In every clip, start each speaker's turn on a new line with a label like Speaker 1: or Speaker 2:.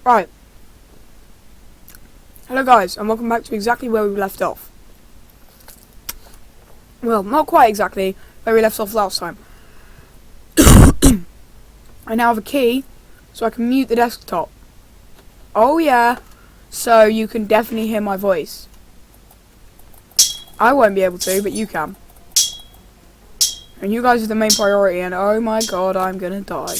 Speaker 1: Right. Hello guys, and welcome back to exactly where we left off. Well, not quite exactly where we left off last time. I now have a key, so I can mute the desktop. Oh yeah, so you can definitely hear my voice. I won't be able to, but you can. And you guys are the main priority, and oh my god, I'm gonna die.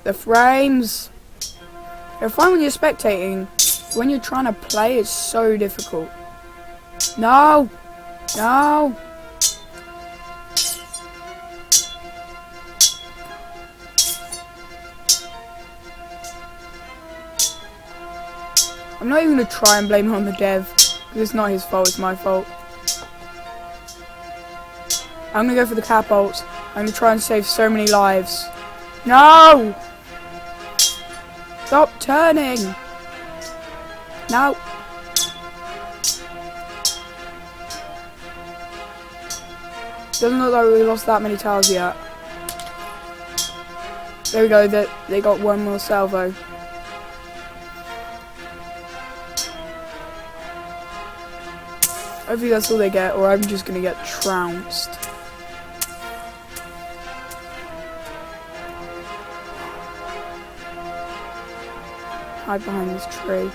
Speaker 1: The frames. You're fine when you're spectating. When you're trying to play, it's so difficult. No! No! I'm not even going to try and blame it on the dev, because it's not his fault, it's my fault. I'm going to go for the catapults. I'm going to try and save so many lives. No! Stop turning! No! Doesn't look like we lost that many towers yet. There we go, they got one more salvo. Hopefully that's all they get, or I'm just gonna get trounced. Hide behind this tree.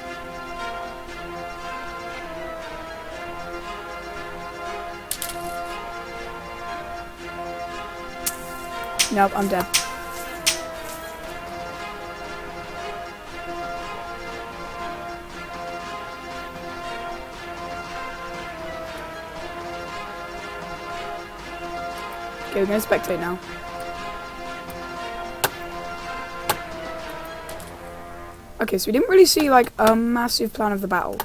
Speaker 1: Nope, I'm dead. Okay, we're gonna spectate now. Okay, so we didn't really see like a massive plan of the battle.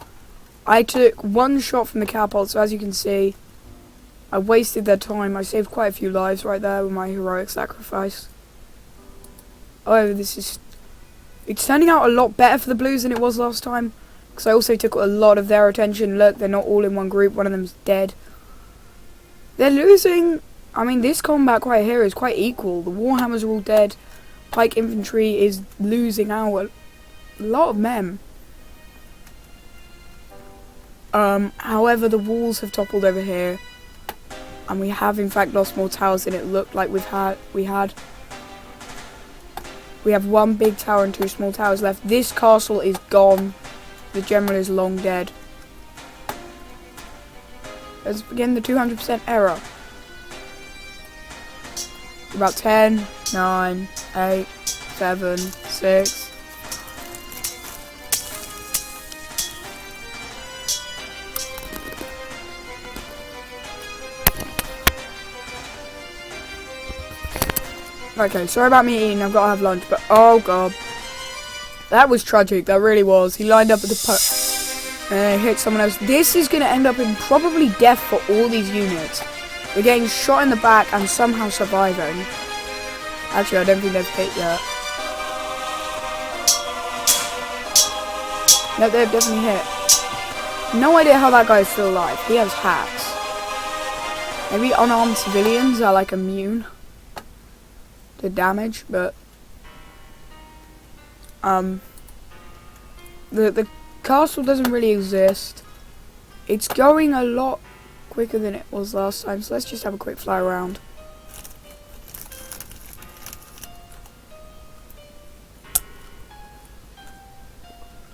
Speaker 1: I took one shot from the catapult, so as you can see, I wasted their time. I saved quite a few lives right there with my heroic sacrifice. Oh, it's turning out a lot better for the Blues than it was last time, because I also took a lot of their attention. Look, they're not all in one group. One of them's dead. They're losing. I mean, this combat right here is quite equal. The Warhammers are all dead. Pike infantry is losing out a lot of men. However, the walls have toppled over here, and we have in fact lost more towers than it looked like we had. We have one big tower and two small towers left. This castle is gone. The general is long dead. Let's begin the 200% error. About 10, 9, 8, 7, 6. Okay, sorry about me eating, I've got to have lunch, but oh god. That was tragic, that really was. He lined up at the and hit someone else. This is going to end up in probably death for all these units. They're getting shot in the back and somehow surviving. Actually, I don't think they've hit yet. No, they've definitely hit. No idea how that guy is still alive. He has hacks. Maybe unarmed civilians are like immune to damage, but the castle doesn't really exist. It's going a lot quicker than it was last time, so let's just have a quick fly around.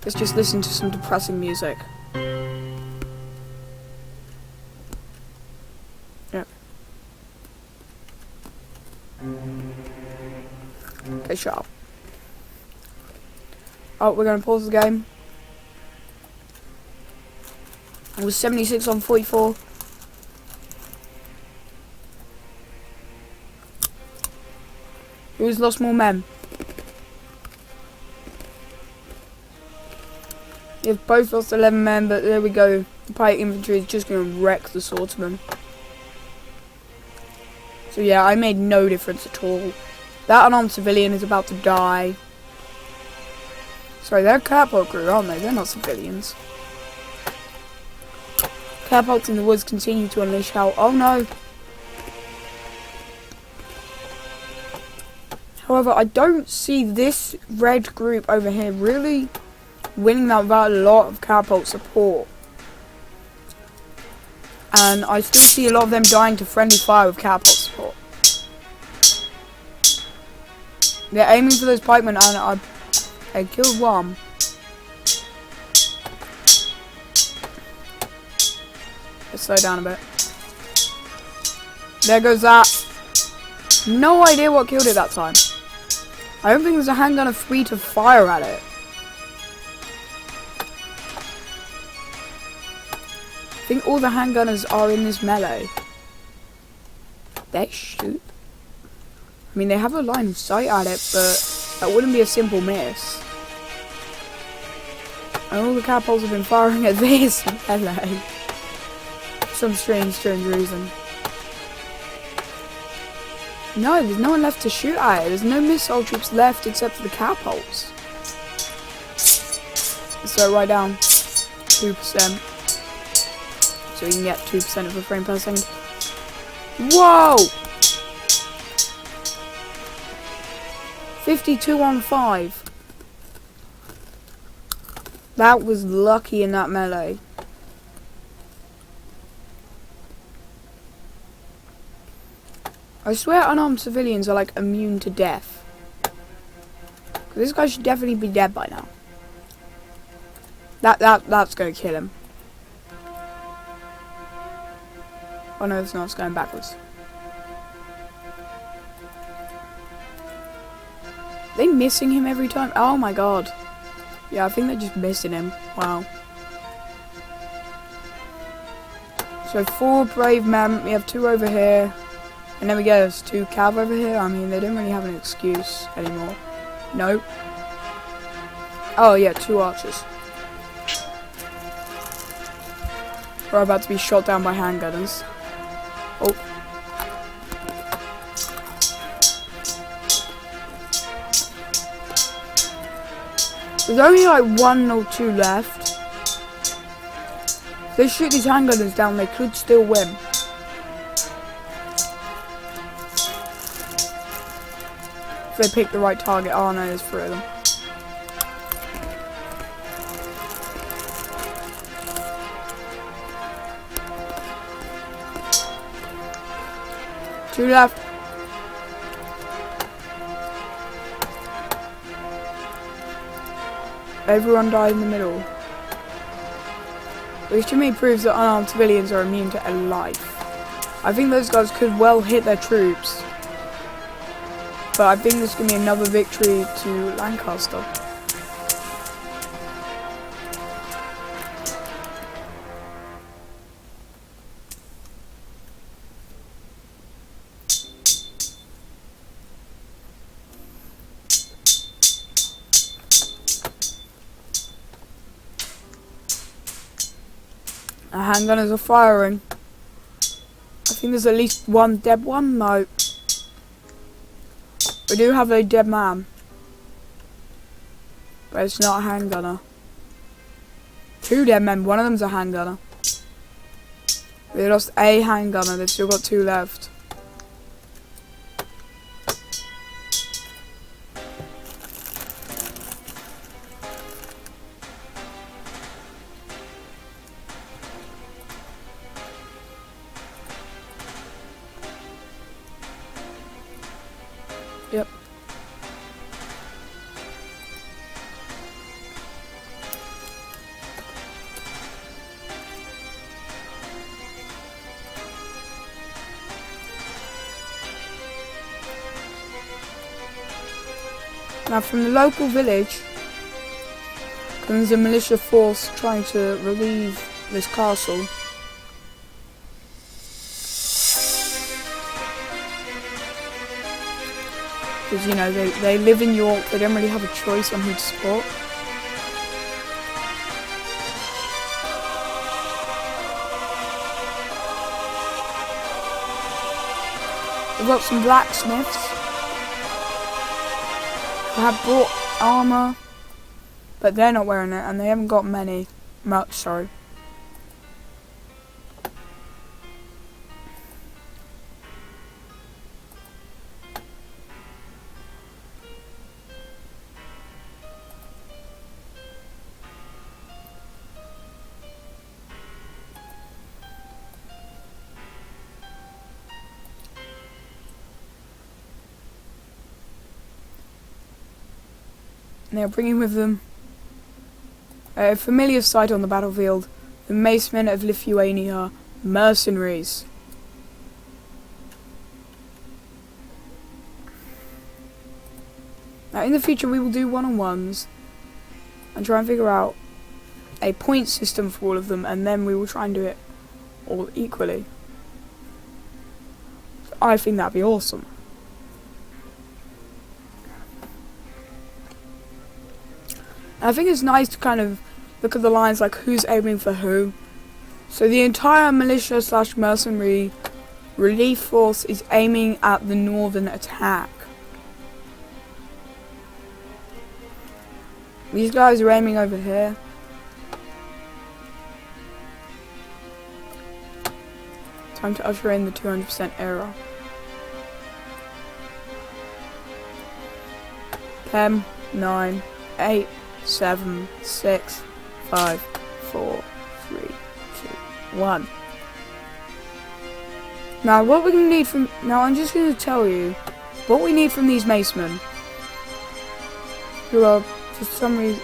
Speaker 1: Let's just listen to some depressing music. Yep. Okay, shut up. Oh, we're gonna pause the game. It was 76 on 44. Who's lost more men? You've both lost 11 men, but there we go. The pike infantry is just going to wreck the swordsman. So yeah, I made no difference at all. That unarmed civilian is about to die. Sorry, they're catapult crew, aren't they? They're not civilians. Catapults in the woods continue to unleash hell. Oh no! However, I don't see this red group over here really winning that without a lot of catapult support. And I still see a lot of them dying to friendly fire with catapult support. They're aiming for those pikemen, and I killed one. Let's slow down a bit. There goes that. No idea what killed it that time. I don't think there's a handgun of 3 to fire at it. I think all the handgunners are in this melee. They shoot. I mean, they have a line of sight at it, but that wouldn't be a simple miss. And all the catapults have been firing at this melee. For some strange reason. No, there's no one left to shoot at it. There's no missile troops left except for the catapults. Let's slow it right down. 2%. So we can get 2% of a frame per second. Whoa! 52 on 5. That was lucky in that melee. I swear unarmed civilians are like immune to death. This guy should definitely be dead by now. That's gonna kill him. Oh no, it's not, it's going backwards. Are they missing him every time? Oh my god. Yeah, I think they're just missing him. Wow. So 4 brave men, we have 2 over here. And then we get us 2 cav over here. I mean, they don't really have an excuse anymore. Nope. Oh yeah, 2 archers. We're about to be shot down by handgunners. Oh. There's only like 1 or 2 left. If they shoot these handgunners down, they could still win. If they pick the right target. Oh no, there's 3 of them. Two left. Everyone died in the middle. Which to me proves that unarmed civilians are immune to a life. I think those guys could well hit their troops. But I think this is going to be another victory to Lancaster. The handgunners are firing. I think there's at least 1 dead one. No. We do have a dead man. But it's not a handgunner. 2 dead men. One of them's a handgunner. We lost a handgunner. They've still got 2 left. Yep. Now from the local village comes a militia force trying to relieve this castle. Because, you know, they live in York, they don't really have a choice on who to support. We've got some blacksmiths who have brought armour, but they're not wearing it, and they haven't got much, sorry. And they are bringing with them a familiar sight on the battlefield, the macemen of Lithuania, mercenaries. Now in the future we will do one-on-ones and try and figure out a point system for all of them, and then we will try and do it all equally. I think that'd be awesome. I think it's nice to kind of look at the lines like who's aiming for who. So the entire militia / mercenary relief force is aiming at the northern attack. These guys are aiming over here. Time to usher in the 200% era. 10, 9, 8, 7, 6, 5, 4, 3, 2, 1. Now what we're going to need from... Now I'm just going to tell you what we need from these macemen. Who are, for some reason...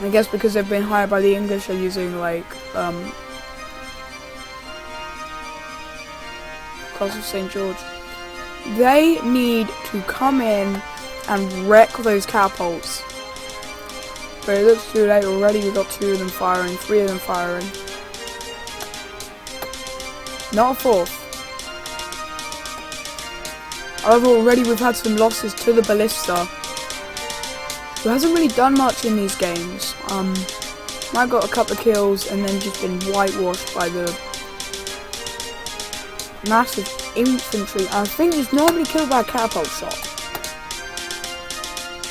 Speaker 1: I guess because they've been hired by the English, are using like... Cross of St. George. They need to come in and wreck those catapults. But it looks too late already. We've got 2 of them firing, 3 of them firing. Not a 4th. However, already we've had some losses to the ballista, who hasn't really done much in these games. I got a couple of kills and then just been whitewashed by the massive infantry. I think he's normally killed by a catapult shot.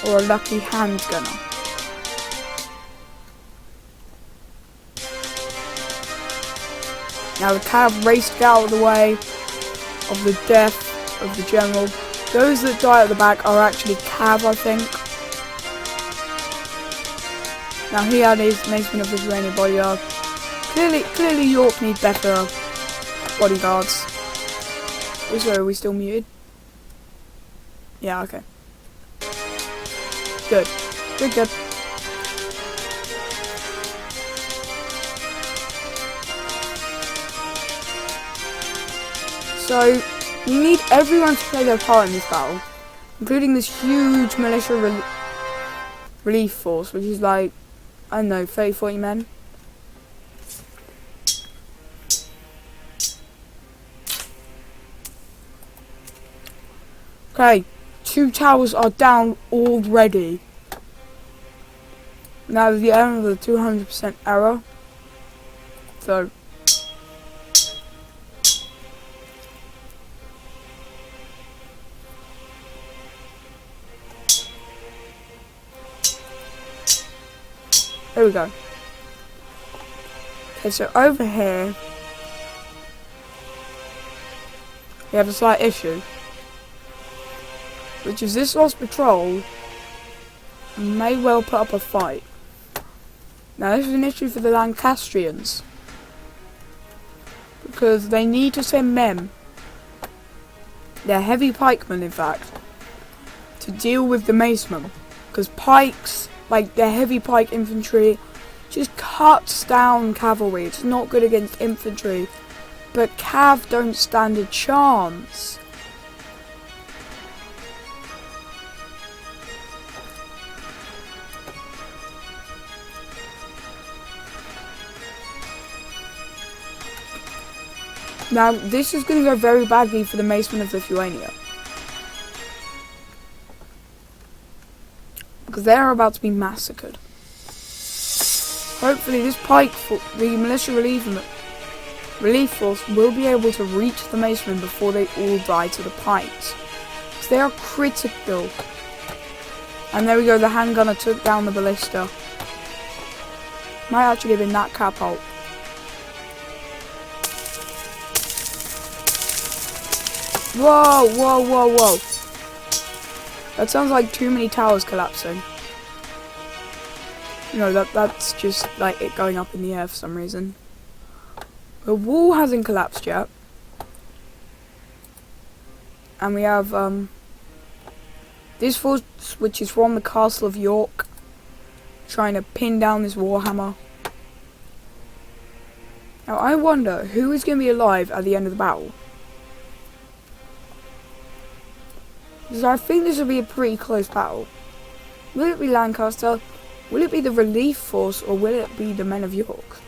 Speaker 1: Or a lucky hand gunner. Now the cav raced out of the way of the death of the general. Those that die at the back are actually cav, I think. Now he had his maceman of Lithuania bodyguard. Clearly York need better bodyguards. Oh, sorry, are we still muted? Yeah, okay. Good. Good. So, you need everyone to play their part in this battle, including this huge militia relief force, which is like, I don't know, 30-40 men. Okay, 2 towers are down already. Now the end of the 200% error. So there we go. Okay, so over here we have a slight issue, which is this lost patrol may well put up a fight. Now this is an issue for the Lancastrians, because they need to send men, they're heavy pikemen in fact, to deal with the macemen, because pikes, like their heavy pike infantry, just cuts down cavalry. It's not good against infantry, but cav don't stand a chance. Now, this is going to go very badly for the macemen of Lithuania, because they are about to be massacred. Hopefully this the militia relief force will be able to reach the macemen before they all die to the pikes, because they are critical. And there we go, the handgunner took down the ballista. Might actually have been that catapult. Whoa. That sounds like too many towers collapsing. No, that's just like it going up in the air for some reason. The wall hasn't collapsed yet. And we have This force, which is from the Castle of York, trying to pin down this Warhammer. Now I wonder who is going to be alive at the end of the battle. Because I think this will be a pretty close battle. Will it be Lancaster? Will it be the relief force? Or will it be the men of York?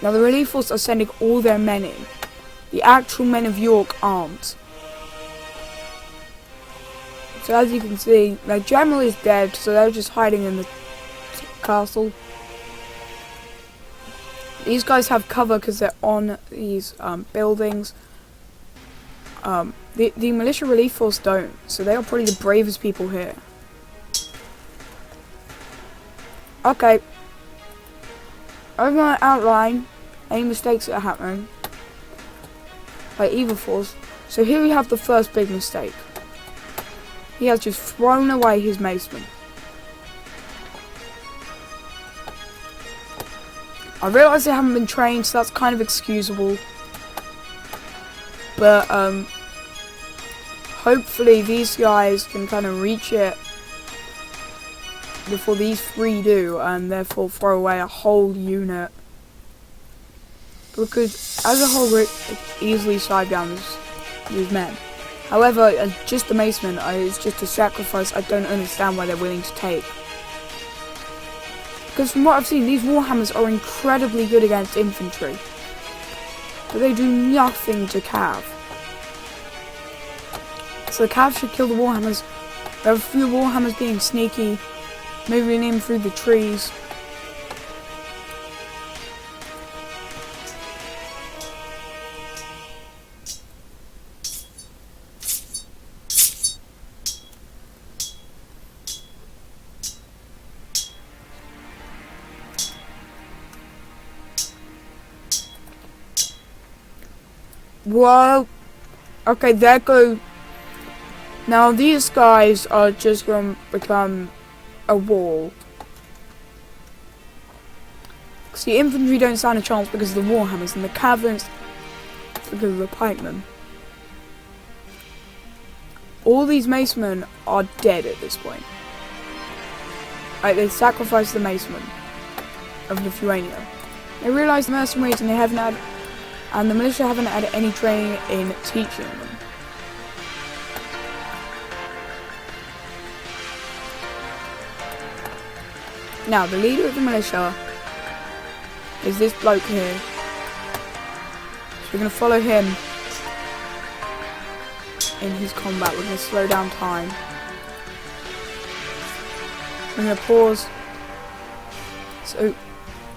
Speaker 1: Now the relief force are sending all their men in. The actual men of York aren't. So as you can see, their general is dead, so they're just hiding in the castle. These guys have cover because they're on these buildings. The militia relief force don't, so they are probably the bravest people here. Okay. I'm going to outline any mistakes that are happening by either force. So here we have the first big mistake. He has just thrown away his macemen. I realise they haven't been trained, so that's kind of excusable. But hopefully these guys can kind of reach it before these three do, and therefore throw away a whole unit. Because as a whole, we easily side down these men. However, just the macemen is just a sacrifice I don't understand why they're willing to take. Because from what I've seen, these Warhammers are incredibly good against infantry. But they do nothing to cav. So the cav should kill the Warhammers. There are a few Warhammers being sneaky, moving in through the trees. Whoa. Okay, there go. Now these guys are just going to become a wall. Because the infantry don't stand a chance because of the Warhammers, and the cavalry because of the pikemen. All these macemen are dead at this point. Like, they sacrificed the macemen of Lithuania. They realised the mercenaries and the militia haven't had any training in teaching them. Now, the leader of the militia is this bloke here. So we're going to follow him in his combat. We're going to slow down time. We're going to pause. So,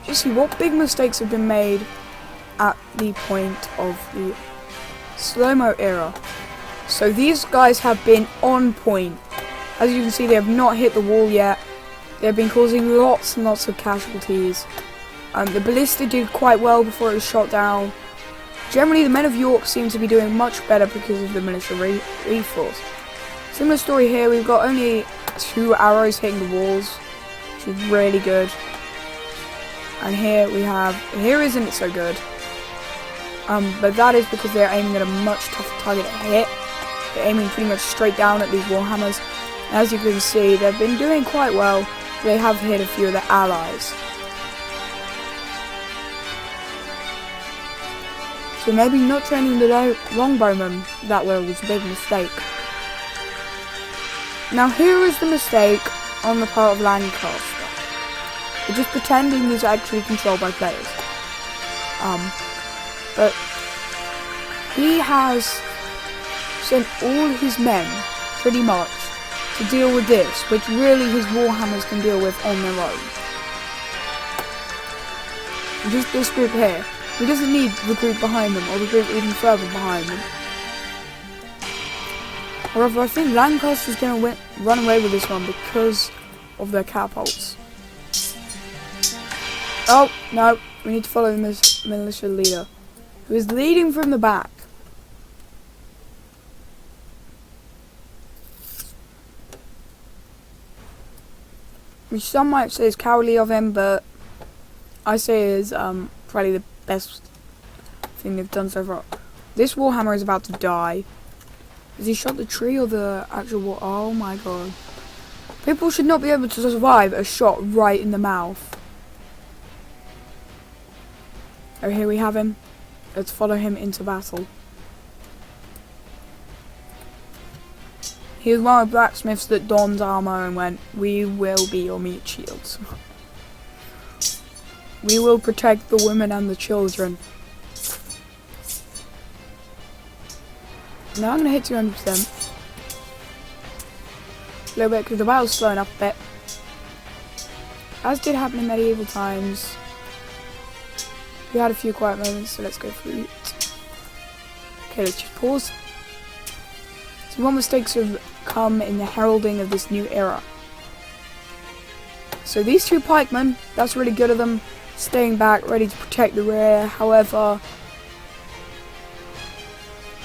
Speaker 1: you see what big mistakes have been made at the point of the slow-mo era. So these guys have been on point. As you can see, they have not hit the wall yet. They have been causing lots and lots of casualties. The ballista did quite well before it was shot down. Generally, the men of York seem to be doing much better because of the militia reforce. Similar story here. We've got only 2 arrows hitting the walls, which is really good. And here isn't it so good. But that is because they're aiming at a much tougher target to hit. They're aiming pretty much straight down at these Warhammers. And as you can see, they've been doing quite well. They have hit a few of their allies. So maybe not training the longbowmen that well was a big mistake. Now here is the mistake on the part of Lancaster. They're just pretending he's actually controlled by players. But he has sent all his men, pretty much, to deal with this, which really his Warhammers can deal with on their own. Just this group here. He doesn't need the group behind them, or the group even further behind them. However, I think Lancaster's going to run away with this one because of their catapults. Oh, no, we need to follow the militia leader, who is leading from the back. Which some might say is cowardly of him, but I say is probably the best thing they've done so far. This Warhammer is about to die. Has he shot the tree or the actual wall? Oh my god. People should not be able to survive a shot right in the mouth. Oh, here we have him. Let's follow him into battle. He was one of the blacksmiths that donned armor and went, "We will be your meat shields. We will protect the women and the children." Now I'm going to hit 200%. A little bit because the battle's slowing up a bit. As did happen in medieval times. We had a few quiet moments, so let's go through it. Okay, let's just pause. So what mistakes have come in the heralding of this new era? So these two pikemen, that's really good of them, staying back, ready to protect the rear. However,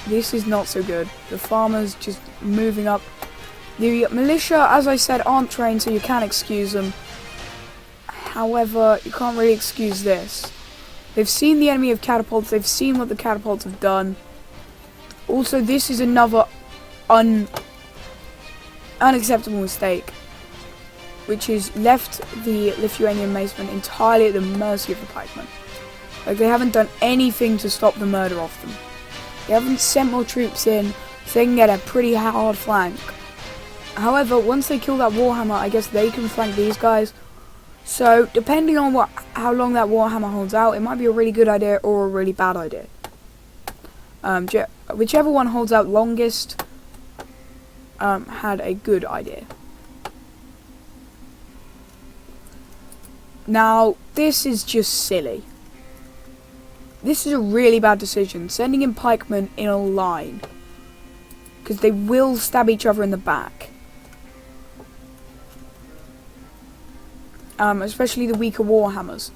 Speaker 1: this is not so good. The farmers just moving up. The militia, as I said, aren't trained, so you can't excuse them. However, you can't really excuse this. They've seen the enemy of catapults, they've seen what the catapults have done. Also, this is another unacceptable mistake, which has left the Lithuanian macemen entirely at the mercy of the pikemen. Like, they haven't done anything to stop the murder of them. They haven't sent more troops in, so they can get a pretty hard flank. However, once they kill that Warhammer, I guess they can flank these guys. So, depending on how long that Warhammer holds out, it might be a really good idea or a really bad idea. Whichever one holds out longest had a good idea. Now, this is just silly. This is a really bad decision, sending in pikemen in a line. Because they will stab each other in the back. Especially the weaker Warhammers,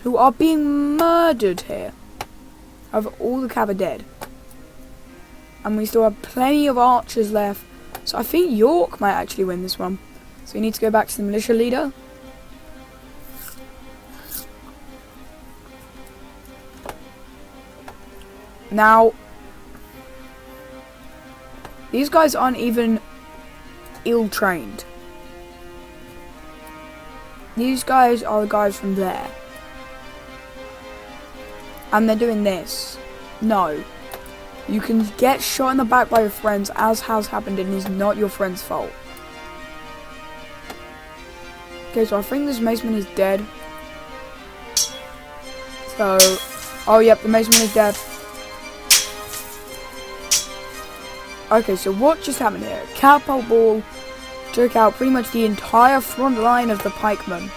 Speaker 1: who are being murdered here. However, all the cav are dead. And we still have plenty of archers left. So I think York might actually win this one. So we need to go back to the militia leader. Now, these guys aren't even ill-trained. These guys are the guys from there. And they're doing this. No. You can get shot in the back by your friends, as has happened, and it's not your friend's fault. Okay, so I think this maceman is dead. So, oh yep, the maceman is dead. Okay, so what just happened here? Catapult ball took out pretty much the entire front line of the pikemen.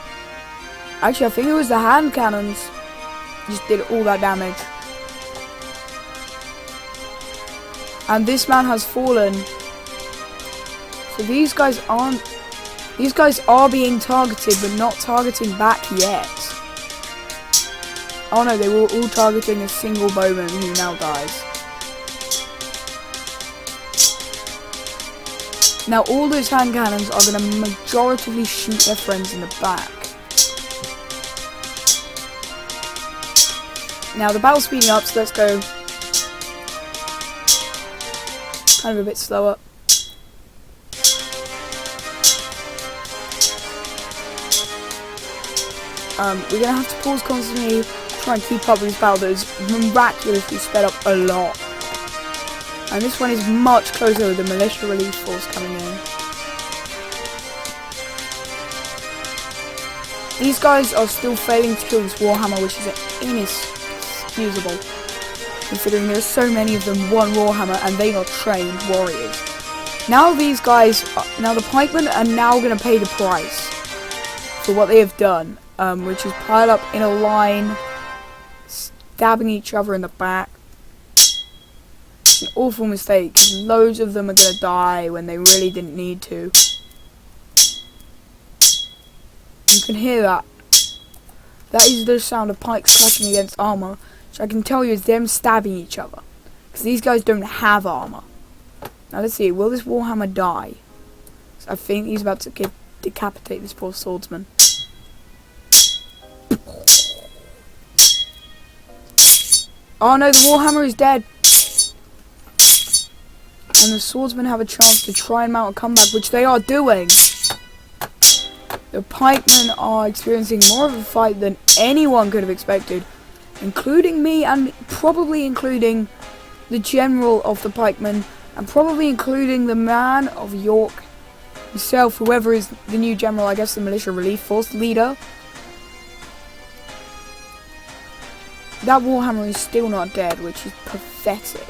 Speaker 1: Actually, I think it was the hand cannons just did all that damage. And this man has fallen. So these guys are being targeted, but not targeting back yet. Oh no, they were all targeting a single bowman who now dies. Now all those hand cannons are going to majoritively shoot their friends in the back. Now the battle's speeding up, so let's go kind of a bit slower. We're going to have to pause constantly, try and keep up with this battle that is miraculously sped up a lot. And this one is much closer with the militia relief force coming in. These guys are still failing to kill this Warhammer, which is inexcusable, considering there's so many of them, one Warhammer, and they are trained warriors. Now these guys, now the pikemen are now going to pay the price for what they have done, which is pile up in a line, stabbing each other in the back. An awful mistake. Loads of them are going to die when they really didn't need to. You can hear that. That is the sound of pikes clashing against armor, which I can tell you is them stabbing each other. Because these guys don't have armor. Now let's see, will this Warhammer die? So I think he's about to decapitate this poor swordsman. Oh no, the Warhammer is dead. and the swordsmen have a chance to try and mount a comeback, which they are doing. The pikemen are experiencing more of a fight than anyone could have expected, including me, and probably including the general of the pikemen, and probably including the man of York himself, whoever is the new general, I guess the militia relief force leader. That Warhammer is still not dead, which is pathetic.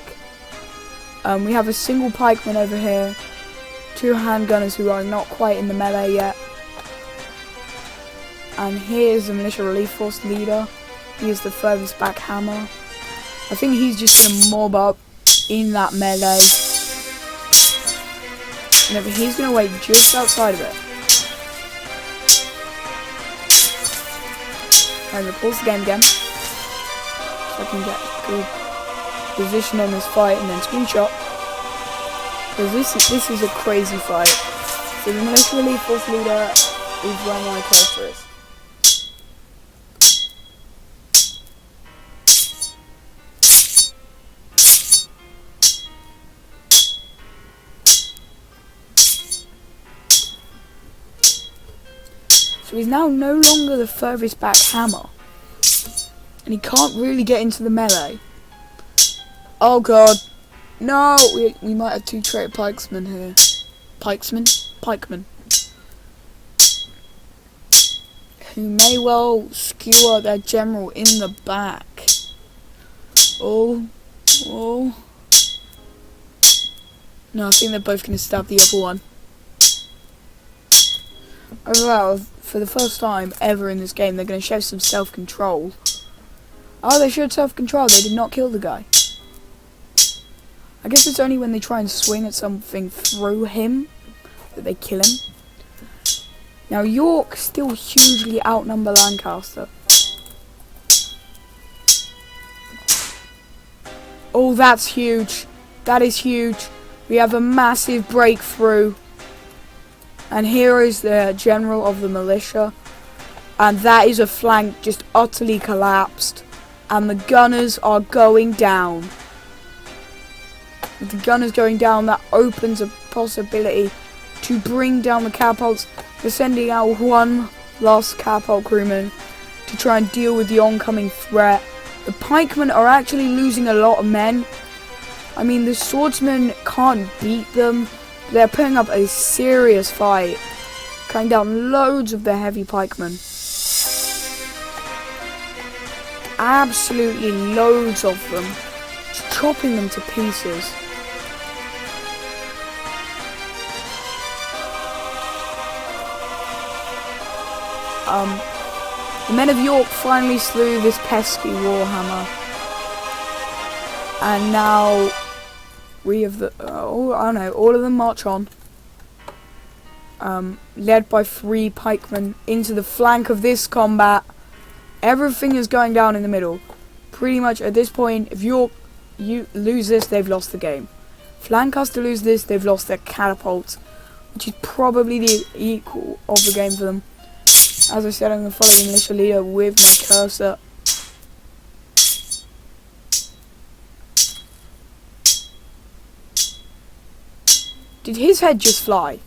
Speaker 1: We have a single pikeman over here, 2 handgunners who are not quite in the melee yet. And here's the militia relief force leader. He is the furthest back hammer. I think he's just going to mob up in that melee. And he's going to wait just outside of it. I'm going to pause the game again, so I can get good position on this fight and then screenshot. Because this is a crazy fight. So the militia relief force leader is where my cursor is. So he's now no longer the furthest back hammer. And he can't really get into the melee. Oh god. No! We might have 2 traitor pikesmen here. Pikemen. Who may well skewer their general in the back. Oh. No, I think they're both going to stab the other one. Oh wow, for the first time ever in this game, they're going to show some self-control. Oh, they showed self-control. They did not kill the guy. I guess it's only when they try and swing at something through him that they kill him. Now, York still hugely outnumber Lancaster. Oh, that's huge. That is huge. We have a massive breakthrough. And here is the general of the militia. And that is a flank just utterly collapsed. And the gunners are going down. With the gunners going down, that opens a possibility to bring down the catapults. They're sending out one last catapult crewman to try and deal with the oncoming threat. The pikemen are actually losing a lot of men. I mean, the swordsmen can't beat them. They're putting up a serious fight, cutting down loads of their heavy pikemen. Absolutely loads of them. Just chopping them to pieces. The men of York finally slew this pesky Warhammer. And now we have the, I don't know, all of them march on. Led by 3 pikemen into the flank of this combat. Everything is going down in the middle. Pretty much at this point, if you lose this, they've lost the game. If Lancaster lose this, they've lost their catapults, which is probably the equal of the game for them. As I said, I'm going to follow the militia leader with my cursor. Did his head just fly?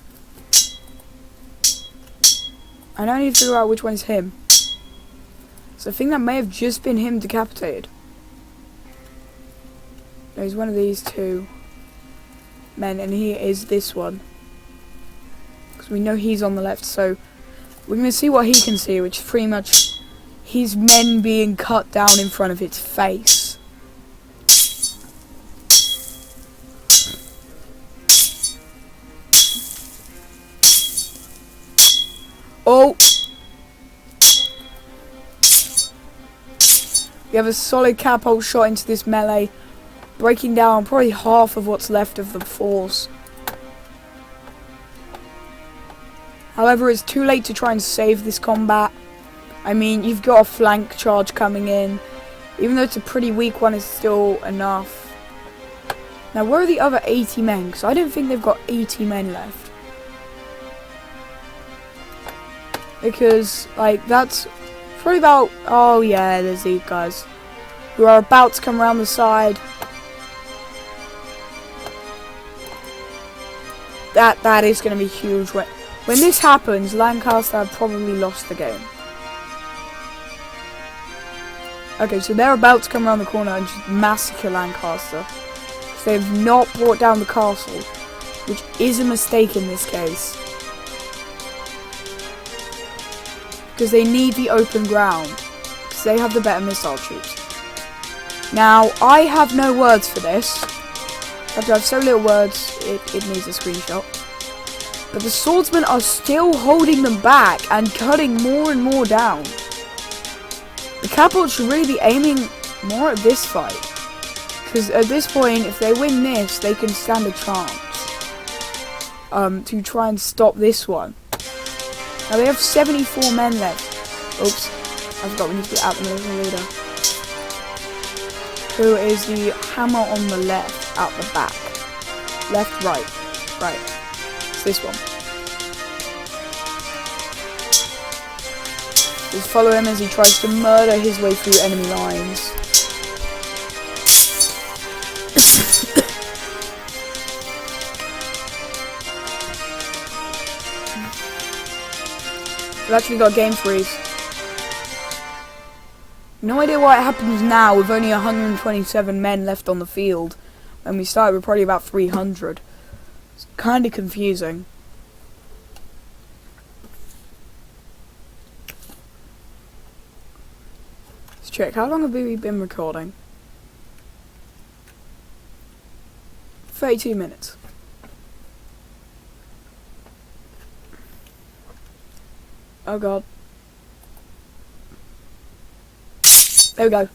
Speaker 1: I now need to figure out which one is him. So I think that may have just been him decapitated. No, he's one of these 2 men, and he is this one. Because we know he's on the left, so we're going to see what he can see, which is pretty much his men being cut down in front of his face. Oh! We have a solid catapult shot into this melee, breaking down probably half of what's left of the force. However, it's too late to try and save this combat. I mean, you've got a flank charge coming in. Even though it's a pretty weak one, it's still enough. Now, where are the other 80 men? Because I don't think they've got 80 men left. Because, like, that's probably about... Oh, yeah, there's these guys. Who are about to come around the side. that is going to be huge. When this happens, Lancaster have probably lost the game. Okay, so they're about to come around the corner and just massacre Lancaster. They've not brought down the castle, which is a mistake in this case. Because they need the open ground, because they have the better missile troops. Now, I have no words for this. I have so little words, it needs a screenshot. But the swordsmen are still holding them back and cutting more and more down. The catapults should really be aiming more at this fight. Because at this point, if they win this, they can stand a chance to try and stop this one. Now they have 74 men left. Oops, I forgot we need to get out the military leader. Who is the hammer on the left, out the back. Left, right. Right. It's this one. Just follow him as he tries to murder his way through enemy lines. We've actually got a game freeze. No idea why it happens now with only 127 men left on the field. When we started with probably about 300. It's kind of confusing. Let's check. How long have we been recording? 32 minutes. Oh god. There we go.